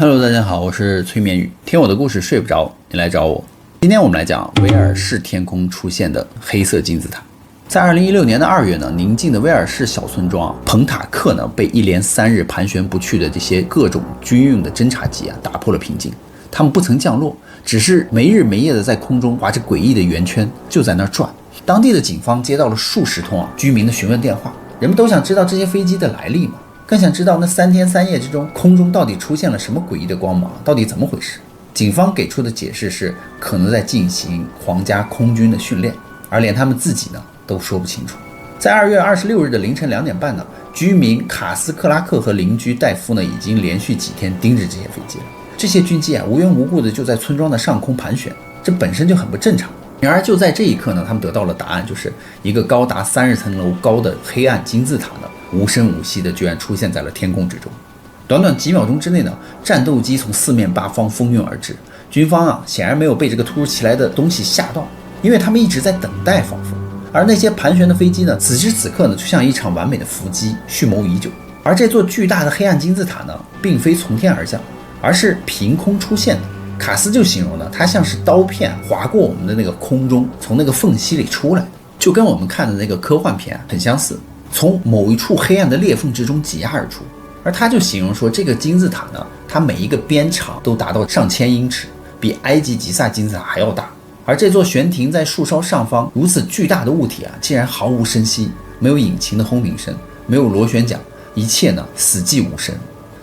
Hello， 大家好，我是催眠语。听我的故事睡不着，你来找我。今天我们来讲威尔士天空出现的黑色金字塔。在2016年的2月呢，宁静的威尔士小村庄彭塔克呢，被一连3日盘旋不去的这些各种军用的侦察机打破了平静。他们不曾降落，只是没日没夜的在空中划着诡异的圆圈，就在那儿转。当地的警方接到了数十通居民的询问电话，人们都想知道这些飞机的来历嘛，更想知道那3天3夜之中，空中到底出现了什么诡异的光芒，到底怎么回事？警方给出的解释是，可能在进行皇家空军的训练，而连他们自己呢都说不清楚。在2月26日的凌晨2点半呢，居民卡斯克拉克和邻居戴夫呢，已经连续几天盯着这些飞机了。这些军机无缘无故的就在村庄的上空盘旋，这本身就很不正常。然而就在这一刻呢，他们得到了答案，就是一个高达30层楼高的黑暗金字塔呢，无声无息的居然出现在了天空之中。短短几秒钟之内呢，战斗机从四面八方蜂拥而至。军方显然没有被这个突如其来的东西吓到，因为他们一直在等待防风。而那些盘旋的飞机呢，此时此刻呢，就像一场完美的伏击，蓄谋已久。而这座巨大的黑暗金字塔呢，并非从天而降，而是凭空出现的。卡斯就形容了，它像是刀片划过我们的那个空中，从那个缝隙里出来，就跟我们看的那个科幻片很相似，从某一处黑暗的裂缝之中挤压而出。而他就形容说，这个金字塔呢，它每一个边长都达到上千英尺，比埃及吉萨金字塔还要大。而这座悬停在树梢上方如此巨大的物体竟然毫无声息，没有引擎的轰鸣声，没有螺旋桨，一切呢死寂无声。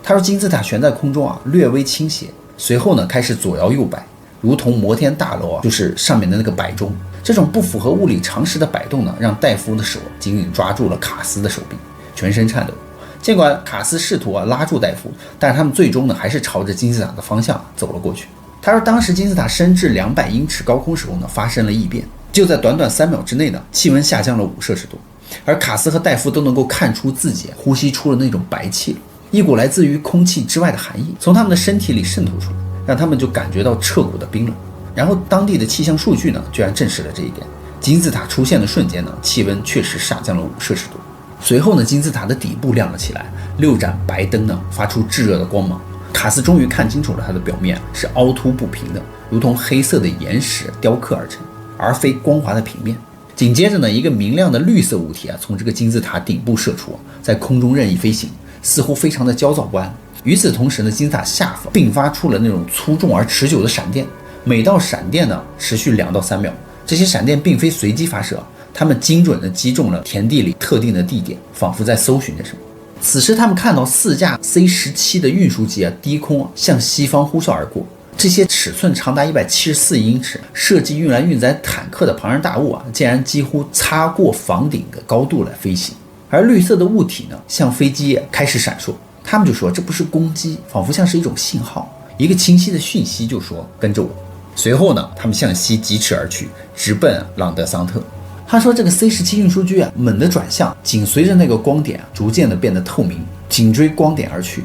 他说金字塔悬在空中略微倾斜，随后呢开始左摇右摆，如同摩天大楼就是上面的那个摆钟。这种不符合物理常识的摆动呢，让戴夫的手紧紧抓住了卡斯的手臂，全身颤抖。尽管卡斯试图拉住戴夫，但是他们最终呢还是朝着金字塔的方向走了过去。他说当时金字塔升至200英尺高空时候呢，发生了异变，就在短短3秒之内呢，气温下降了5摄氏度，而卡斯和戴夫都能够看出自己呼吸出了那种白气，一股来自于空气之外的寒意从他们的身体里渗透出来，让他们就感觉到彻骨的冰冷。然后当地的气象数据呢，居然证实了这一点，金字塔出现的瞬间呢，气温确实下降了5摄氏度。随后呢，金字塔的底部亮了起来，6盏白灯呢发出炙热的光芒。卡斯终于看清楚了它的表面是凹凸不平的，如同黑色的岩石雕刻而成，而非光滑的平面。紧接着呢，一个明亮的绿色物体从这个金字塔顶部射出，在空中任意飞行，似乎非常的焦躁不安。与此同时呢，金字塔下方并发出了那种粗重而持久的闪电，每道闪电呢持续2到3秒。这些闪电并非随机发射，它们精准地击中了田地里特定的地点，仿佛在搜寻着什么。此时他们看到4架 C-17 的运输机低空向西方呼啸而过，这些尺寸长达174英尺，设计用来运载坦克的庞然大物竟然几乎擦过房顶的高度来飞行。而绿色的物体呢，向飞机开始闪烁，他们就说这不是攻击，仿佛像是一种信号，一个清晰的讯息，就说跟着我。随后呢，他们向西疾驰而去，直奔朗德桑特。他说这个 C-17 运输机猛地转向，紧随着那个光点逐渐的变得透明，紧追光点而去。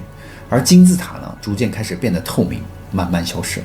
而金字塔呢，逐渐开始变得透明，慢慢消失。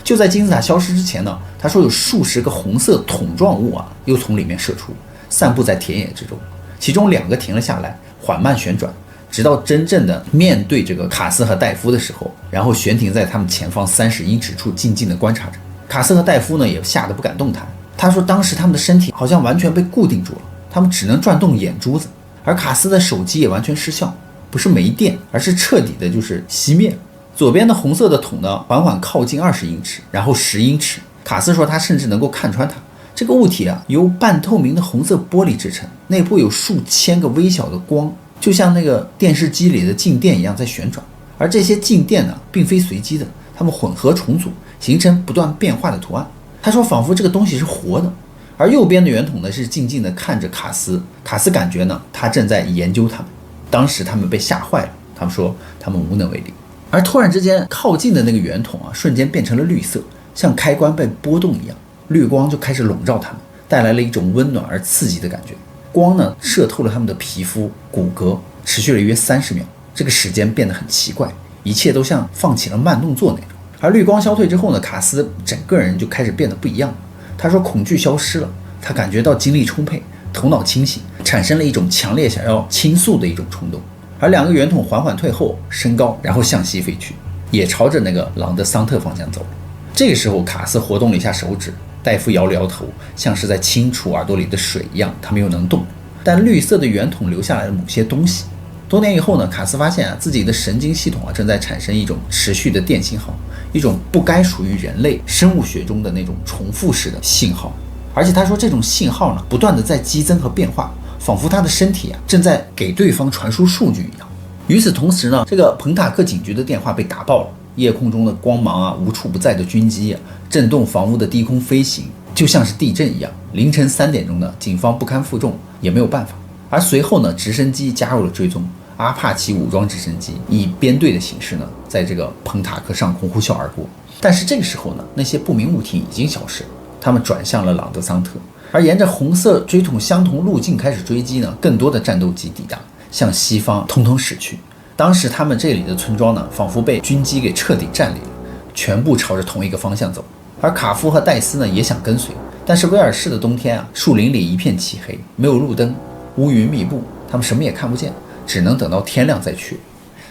就在金字塔消失之前呢，他说有数十个红色桶状物又从里面射出，散布在田野之中。其中2个停了下来，缓慢旋转，直到真正的面对这个卡斯和戴夫的时候，然后悬停在他们前方30英尺处，静静的观察着。卡斯和戴夫呢，也吓得不敢动弹。他说当时他们的身体好像完全被固定住了，他们只能转动眼珠子。而卡斯的手机也完全失效，不是没电，而是彻底的就是熄灭了。左边的红色的桶呢，缓缓靠近20英尺，然后10英尺。卡斯说他甚至能够看穿它。这个物体由半透明的红色玻璃制成，内部有数千个微小的光，就像那个电视机里的静电一样在旋转。而这些静电呢，并非随机的，它们混合重组，形成不断变化的图案。他说仿佛这个东西是活的。而右边的圆筒呢，是静静地看着卡斯，卡斯感觉呢，他正在研究他们。当时他们被吓坏了，他们说他们无能为力。而突然之间靠近的那个圆筒瞬间变成了绿色，像开关被波动一样，绿光就开始笼罩他们，带来了一种温暖而刺激的感觉。光呢射透了他们的皮肤骨骼，持续了约30秒。这个时间变得很奇怪，一切都像放起了慢动作那种。而绿光消退之后呢，卡斯整个人就开始变得不一样了。他说恐惧消失了，他感觉到精力充沛，头脑清醒，产生了一种强烈想要倾诉的一种冲动。而2个圆筒缓缓退后升高，然后向西飞去。也朝着那个朗德桑特方向走了。这个时候，卡斯活动了一下手指，戴夫摇了摇头，像是在清除耳朵里的水一样，他没有能动。但绿色的圆筒留下来了某些东西。多年以后呢，卡斯发现自己的神经系统正在产生一种持续的电信号，一种不该属于人类生物学中的那种重复式的信号。而且他说这种信号呢，不断的在激增和变化，仿佛他的身体正在给对方传输数据一样。与此同时呢，这个彭塔克警局的电话被打爆了，夜空中的光芒无处不在的军机震动房屋的低空飞行，就像是地震一样。凌晨3点钟呢，警方不堪负重，也没有办法。而随后呢，直升机加入了追踪，阿帕奇武装直升机以编队的形式呢，在这个彭塔克上空呼啸而过。但是这个时候呢，那些不明物体已经消失了，他们转向了朗德桑特，而沿着红色追筒相同路径开始追击呢，更多的战斗机抵达，向西方通通驶去。当时他们这里的村庄呢，仿佛被军机给彻底占领了，全部朝着同一个方向走。而卡夫和戴斯呢，也想跟随，但是威尔士的冬天树林里一片漆黑，没有路灯，乌云密布，他们什么也看不见，只能等到天亮再去。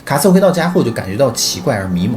卡斯回到家后就感觉到奇怪而迷茫，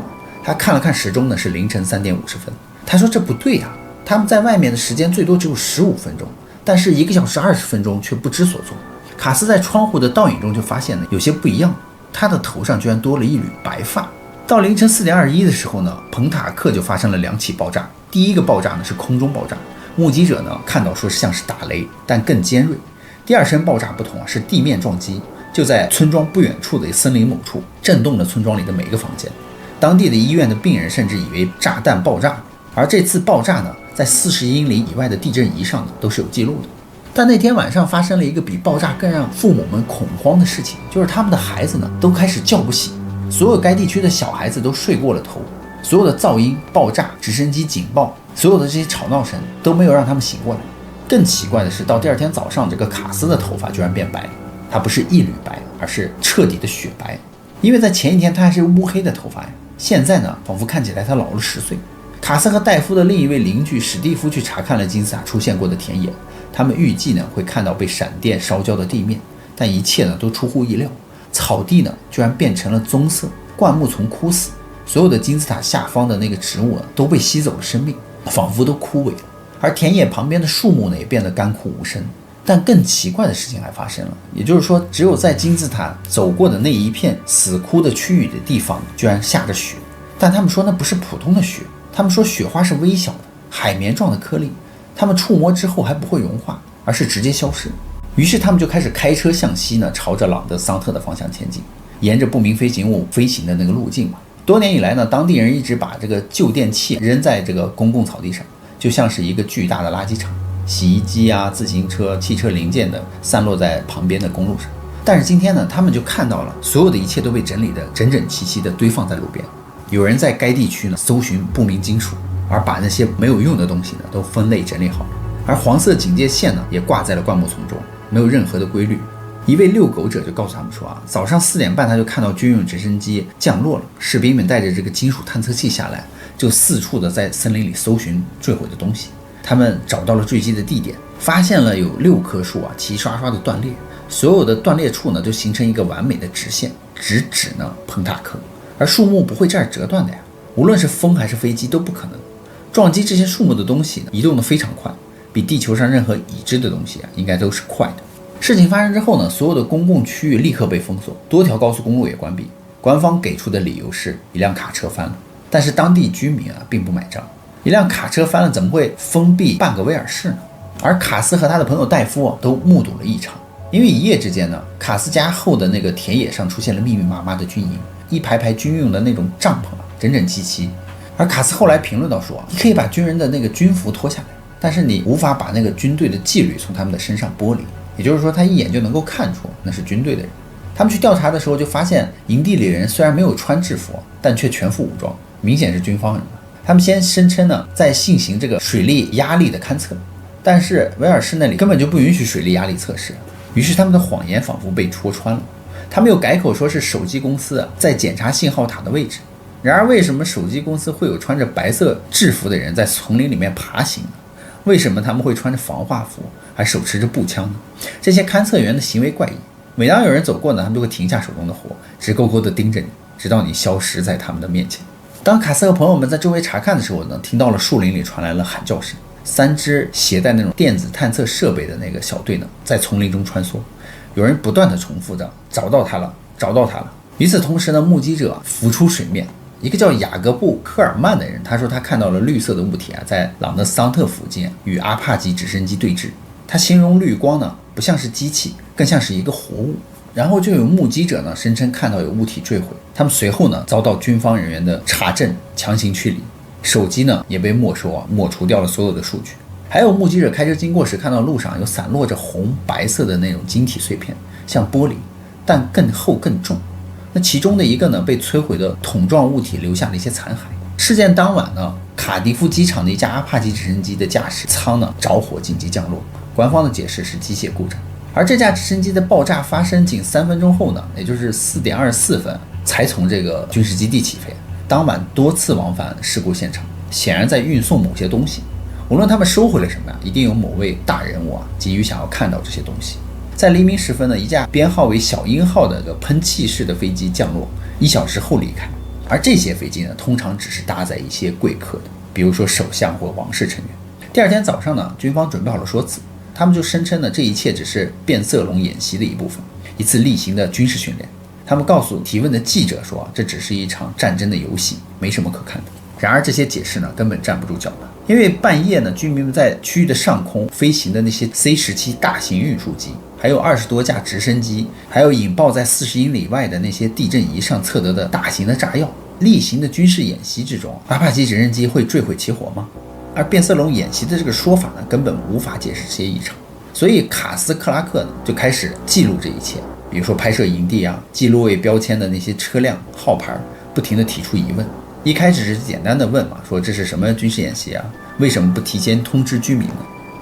他看了看时钟呢，是凌晨3点50分。他说这不对呀，他们在外面的时间最多只有15分钟，但是1个小时20分钟却不知所措。卡斯在窗户的倒影中就发现呢，有些不一样，他的头上居然多了一缕白发。到凌晨4点21的时候呢，彭塔克就发生了2起爆炸。第一个爆炸呢是空中爆炸，目击者呢看到说像是打雷，但更尖锐。第二声爆炸不同是地面撞击，就在村庄不远处的森林某处，震动了村庄里的每个房间。当地的医院的病人甚至以为炸弹爆炸，而这次爆炸呢，在40英里以外的地震仪上呢都是有记录的。但那天晚上发生了一个比爆炸更让父母们恐慌的事情，就是他们的孩子呢都开始叫不醒，所有该地区的小孩子都睡过了头，所有的噪音、爆炸、直升机警报，所有的这些吵闹声都没有让他们醒过来。更奇怪的是，到第二天早上，这个卡斯的头发居然变白了，它不是一缕白，而是彻底的雪白。因为在前一天他还是乌黑的头发呀，现在呢，仿佛看起来他老了10岁。卡斯和戴夫的另一位邻居史蒂夫去查看了金字塔出现过的田野，他们预计呢会看到被闪电烧焦的地面，但一切呢都出乎意料，草地呢居然变成了棕色，灌木丛枯死，所有的金字塔下方的那个植物都被吸走了生命，仿佛都枯萎了。而田野旁边的树木呢也变得干枯无声。但更奇怪的事情还发生了，也就是说，只有在金字塔走过的那一片死枯的区域的地方，居然下着雪。但他们说那不是普通的雪，他们说雪花是微小的海绵状的颗粒，他们触摸之后还不会融化，而是直接消失。于是他们就开始开车向西呢，朝着朗德桑特的方向前进，沿着不明飞行物飞行的那个路径嘛。多年以来呢，当地人一直把这个旧电器扔在这个公共草地上，就像是一个巨大的垃圾场。洗衣机自行车、汽车零件的散落在旁边的公路上。但是今天呢，他们就看到了所有的一切都被整理的整整齐齐的堆放在路边。有人在该地区呢搜寻不明金属，而把那些没有用的东西呢都分类整理好了。而黄色警戒线呢也挂在了灌木丛中，没有任何的规律。一位遛狗者就告诉他们说早上4点半他就看到军用直升机降落了，士兵们带着这个金属探测器下来，就四处的在森林里搜寻坠毁的东西。他们找到了坠机的地点，发现了有6棵树齐刷刷的断裂，所有的断裂处呢就形成一个完美的直线，直指呢彭塔克。而树木不会这样折断的呀，无论是风还是飞机都不可能。撞击这些树木的东西呢移动得非常快，比地球上任何已知的东西应该都是快的。事情发生之后呢，所有的公共区域立刻被封锁，多条高速公路也关闭。官方给出的理由是一辆卡车翻了，但是当地居民并不买账。一辆卡车翻了，怎么会封闭半个威尔士呢？而卡斯和他的朋友戴夫都目睹了异常，因为一夜之间呢，卡斯家后的那个田野上出现了密密麻麻的军营，一排排军用的那种帐篷整整齐齐。而卡斯后来评论到说，你可以把军人的那个军服脱下来，但是你无法把那个军队的纪律从他们的身上剥离。也就是说，他一眼就能够看出那是军队的人。他们去调查的时候就发现，营地里人虽然没有穿制服，但却全副武装，明显是军方人。他们先声称呢，在进行这个水力压力的勘测，但是威尔士那里根本就不允许水力压力测试，于是他们的谎言仿佛被戳穿了。他们又改口说是手机公司在检查信号塔的位置。然而为什么手机公司会有穿着白色制服的人在丛林里面爬行呢？为什么他们会穿着防化服还手持着步枪呢？这些勘测员的行为怪异，每当有人走过呢，他们就会停下手中的活，直勾勾地盯着你，直到你消失在他们的面前。当卡斯和朋友们在周围查看的时候呢，听到了树林里传来了喊叫声，3支携带那种电子探测设备的那个小队呢，在丛林中穿梭，有人不断的重复着找到他了，找到他了。与此同时呢，目击者浮出水面，一个叫雅各布·科尔曼的人，他说他看到了绿色的物体在朗德桑特附近与阿帕奇直升机对峙。他形容绿光呢不像是机器，更像是一个活物。然后就有目击者呢声称看到有物体坠毁，他们随后呢遭到军方人员的查证，强行驱离，手机呢也被没收抹除掉了所有的数据。还有目击者开车经过时看到路上有散落着红白色的那种晶体碎片，像玻璃，但更厚更重。那其中的一个呢被摧毁的桶状物体留下了一些残骸。事件当晚呢，卡迪夫机场的一架阿帕奇直升机的驾驶舱呢着火紧急降落，官方的解释是机械故障。而这架直升机的爆炸发生仅3分钟后呢，也就是4点24分才从这个军事基地起飞。当晚多次往返事故现场，显然在运送某些东西。无论他们收回了什么一定有某位大人物急于想要看到这些东西。在黎明时分呢，一架编号为小鹰号的喷气式的飞机降落，1小时后离开。而这些飞机呢，通常只是搭载一些贵客的，比如说首相或王室成员。第二天早上呢，军方准备好了说辞，他们就声称呢，这一切只是变色龙演习的一部分，一次例行的军事训练。他们告诉提问的记者说，这只是一场战争的游戏，没什么可看的。然而这些解释呢，根本站不住脚了，因为半夜呢，居民们在区域的上空飞行的那些 C-17 大型运输机，还有20多架直升机，还有引爆在40英里外的那些地震仪上测得的大型的炸药，例行的军事演习之中，阿帕奇直升机会坠毁起火吗？而变色龙演习的这个说法呢，根本无法解释这些异常。所以卡斯克拉克呢就开始记录这一切，比如说拍摄营地记录位标签的那些车辆号牌，不停地提出疑问。一开始是简单的问说这是什么军事演习为什么不提前通知居民呢？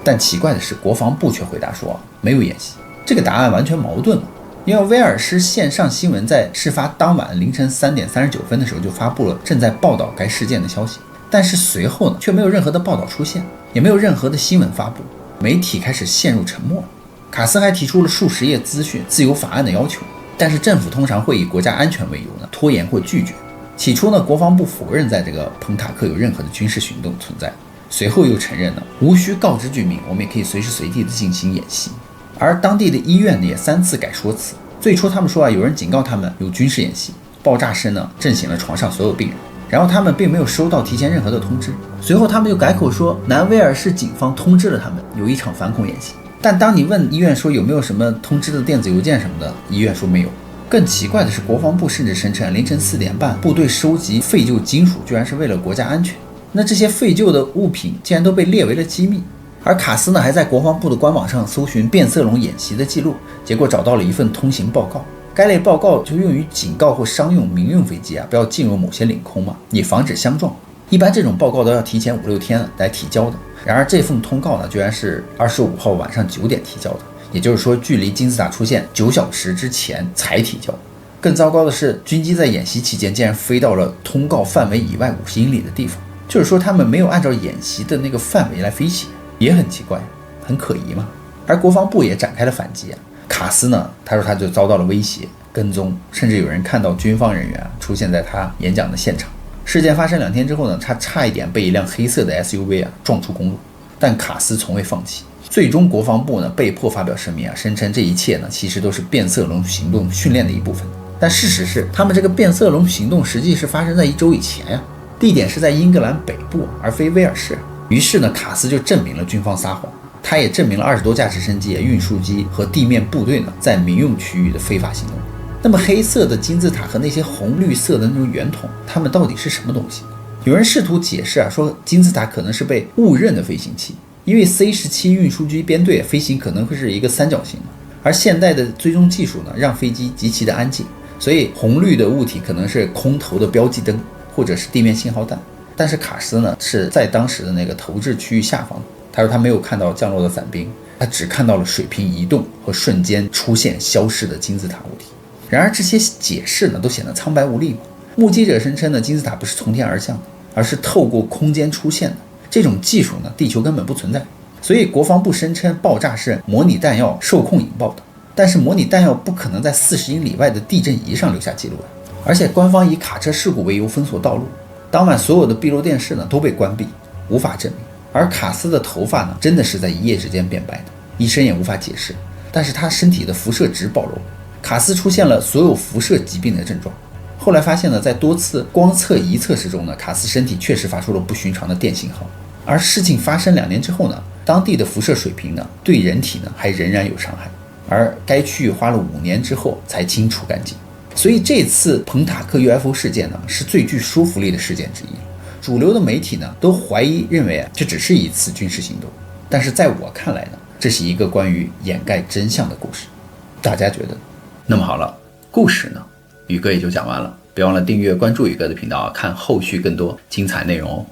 但奇怪的是，国防部却回答说没有演习。这个答案完全矛盾了，因为威尔士线上新闻在事发当晚凌晨3点39分的时候就发布了正在报道该事件的消息，但是随后呢，却没有任何的报道出现，也没有任何的新闻发布，媒体开始陷入沉默。卡斯还提出了数十页资讯自由法案的要求，但是政府通常会以国家安全为由呢拖延或拒绝。起初呢，国防部否认在这个彭塔克有任何的军事行动存在，随后又承认了无需告知居民，我们也可以随时随地的进行演习。而当地的医院呢也3次改说辞，最初他们说有人警告他们有军事演习，爆炸声呢震醒了床上所有病人，然后他们并没有收到提前任何的通知。随后他们又改口说南威尔士警方通知了他们有一场反恐演习，但当你问医院说有没有什么通知的电子邮件什么的，医院说没有。更奇怪的是，国防部甚至声称凌晨4点半部队收集废旧金属居然是为了国家安全，那这些废旧的物品竟然都被列为了机密。而卡斯呢还在国防部的官网上搜寻变色龙演习的记录，结果找到了一份通行报告。该类报告就用于警告或商用民用飞机不要进入某些领空以防止相撞。一般这种报告都要提前5-6天来提交的，然而这份通告呢居然是25号晚上9点提交的，也就是说距离金字塔出现9小时之前才提交。更糟糕的是，军机在演习期间竟然飞到了通告范围以外50英里的地方，就是说他们没有按照演习的那个范围来飞行，也很奇怪，很可疑嘛。而国防部也展开了反击卡斯呢，他说他就遭到了威胁、跟踪，甚至有人看到军方人员出现在他演讲的现场。事件发生2天之后呢，他差一点被一辆黑色的 SUV 撞出公路，但卡斯从未放弃。最终国防部呢被迫发表声明声称这一切呢其实都是变色龙行动训练的一部分。但事实是，他们这个变色龙行动实际是发生在1周以前地点是在英格兰北部而非威尔士。于是呢，卡斯就证明了军方撒谎，他也证明了20多架直升机、运输机和地面部队呢在民用区域的非法行动。那么黑色的金字塔和那些红绿色的那种圆筒，它们到底是什么东西？有人试图解释说金字塔可能是被误认的飞行器，因为 C-17 运输机编队飞行可能会是一个三角形的，而现代的追踪技术呢让飞机极其的安静，所以红绿的物体可能是空投的标记灯或者是地面信号弹。但是卡斯呢是在当时的那个投掷区域下方，他说他没有看到降落的伞兵，他只看到了水平移动和瞬间出现消失的金字塔物体。然而这些解释呢都显得苍白无力。目击者声称呢金字塔不是从天而降的，而是透过空间出现的，这种技术呢地球根本不存在。所以国防部声称爆炸是模拟弹药受控引爆的，但是模拟弹药不可能在40英里外的地震仪上留下记录而且官方以卡车事故为由封锁道路。当晚所有的闭路电视呢都被关闭，无法证明。而卡斯的头发呢，真的是在一夜之间变白的，医生也无法解释。但是他身体的辐射值暴露，卡斯出现了所有辐射疾病的症状。后来发现呢，在多次光测仪测试中呢，卡斯身体确实发出了不寻常的电信号。而事情发生2年之后呢，当地的辐射水平呢，对人体呢还仍然有伤害，而该区域花了5年之后才清除干净。所以这次彭塔克 UFO 事件呢，是最具说服力的事件之一。主流的媒体呢都怀疑认为这只是一次军事行动，但是在我看来呢，这是一个关于掩盖真相的故事。大家觉得？那么好了，故事呢，宇哥也就讲完了。别忘了订阅关注宇哥的频道，看后续更多精彩内容哦。